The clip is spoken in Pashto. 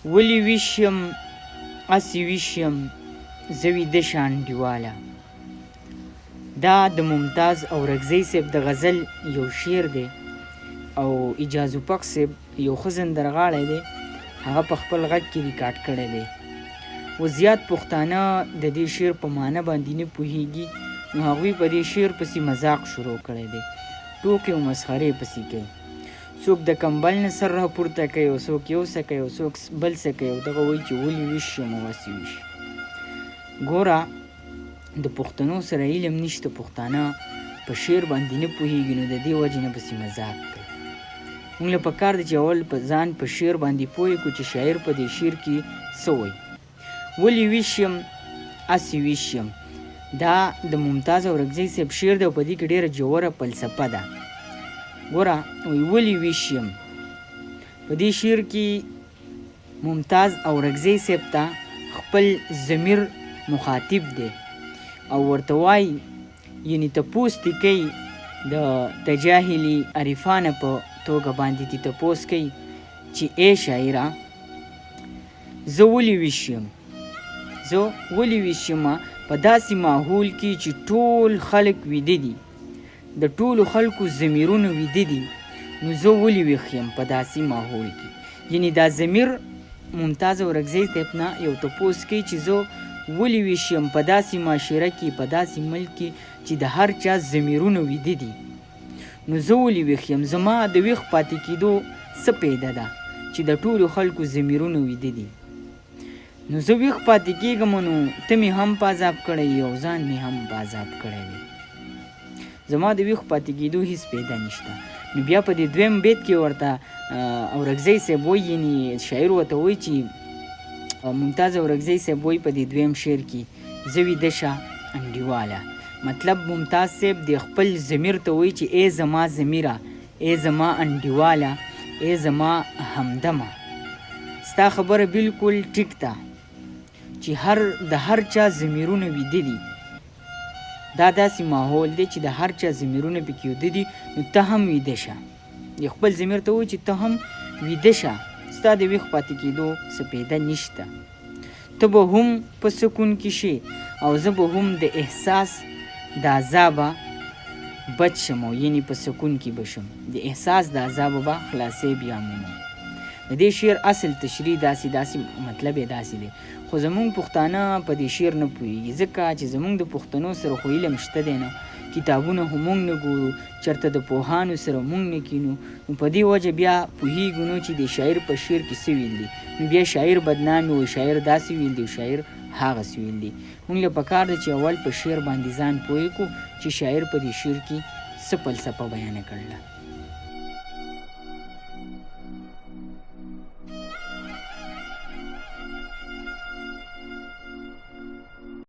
ولی ویشم اسی ویشم زه ویده شه انډیواله. دا د ممتاز اورکزی صاحب د غزل یو شعر دی او اجاز الحق صاحب یو ښه سندرغاړی دی، هغه په خپل غږ کې ریکارډ کړی دی. و زیات پښتانه د دې شعر په معنی باندې نه پوهیږي، نو هغوی په دې شعر پسې مذاق شروع کړی دی، ټوکې او مسخرې پسې کوي. څوک د کمبل نه سر راپورته کوي او څوک یو څه کوي او څوک بل څه کوي او دغه وایي چې ولې ویښ یم او هسې ویښ. ګوره د پښتنو سره علم نشته، پښتانه په شعر باندې نه پوهیږي، نو د دې وجې نه پسې مذاق کوي. موږ له پکار دی چې اول په ځان په شعر باندې پوه کړو چې شاعر په دې شعر کې څه وایي. ولې ویښ یم هسې ویښ یم، دا د ممتاز اورکزی صاحب شعر دی او په دې کې ډېره ژوره فلسفه ده. ګوره ولې ویښ یم، په دې شعر کې ممتاز اورکزی صاحب ته خپل ضمیر مخاطب دی او ورته وایي، یعنې تپوس دې کوي د تجاهلي عرفانه په توګه باندې دې تپوس کوي چې ای شاعره زه ولې ویښ یم، زه ولې ویښ یم په داسې ماحول کې چې ټول خلک ویده دي، د ټولو خلکو ضمیرونه ویده دي، نو زه ولې ویښ یم په داسې ماحول کې. یعنې دا ضمیر ممتاز اورکزی صاحب نه یو تپوس کوي چې زه ولې ویښ یم په داسې معاشره کې، په داسې ملک کې چې د هر چا ضمیرونه ویده دي، نو زه ولې ویښ یم، زما د ویښ پاتې کېدو څه پیدا ده چې د ټولو خلکو ضمیرونه ویده دي، نو زه ویښ پاتې کېږم، نو ته مې هم په عذاب کړی او ځان مې هم په عذاب کړی دی، زما د ویښ پاتې کېدو هیڅ پیدا نشته. نو بیا په دې دویم بیت کې ورته اورکزی صاحب وایي، یعنې شاعر ورته وایي چې ممتاز اورکزی صاحب وایي په دې دویم شعر کې زه ویده شه انډیواله، مطلب ممتاز صاحب د خپل ضمیر ته وایي چې ای زما ضمیره، ای زما انډیواله، ای زما همدمه، ستا خبره بالکل ټیک ده چې د هر چا ضمیرونه ویده دي، دا داسې ماحول دی چې د هر چا ضمیرونه پکې ویده دي، نو ته هم ویده شه، د خپل ضمیر ته وایي چې ته هم ویده شه، ستا د ویښ پاتې کېدو څه پیدا نشته، ته به هم په سکون کې شې او زه به هم د احساس د عذابه بچ شم، او یعنې په سکون کې به شم، د احساس د عذابه به خلاصۍ بیا مومم. د دې شعر اصل تشریح داسې مطلب یې داسې دی، خو زمونږ پښتانه په دې شعر نه پوهېږي، ځکه چې زمونږ د پښتنو سره خو علم شته دی نه، کتابونه خو مونږ نه ګورو، چېرته د پوهانو سره مونږ نه کینو، نو په دې وجه بیا پوهېږو نو چې د شاعر په شعر کې څه ویل دي، نو بیا شاعر بدنامي وایي، شاعر داسې ویل دی او شاعر هغسې ویل دی. مونږ له پکار ده چې اول په شعر باندې ځان پوه کړو چې شاعر په دې شعر کې څه فلسفه بیانه کړله.